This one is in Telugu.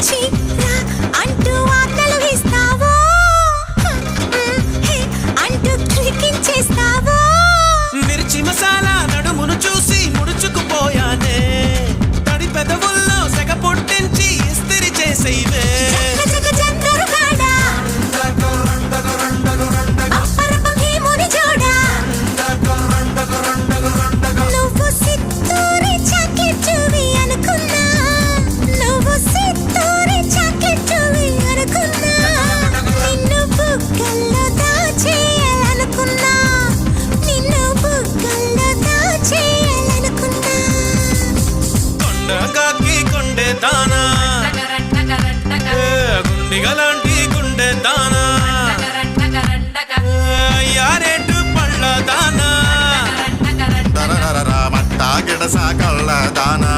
వచ్చి రా అంటూ వార్తలు ఇస్తావో అంటూ క్లికించేస్తావో మిర్చి మసాలా నడుమును చూసి ముడుచుకుపోయానే తడి పెదవుల్లో సెగ పుట్టించి ఇస్తిరి చేసేవే గుండిగలాంటి గుండె దానా యారేటు పళ్ళ దానా మట్టా గిడసా కళ్ళ దానా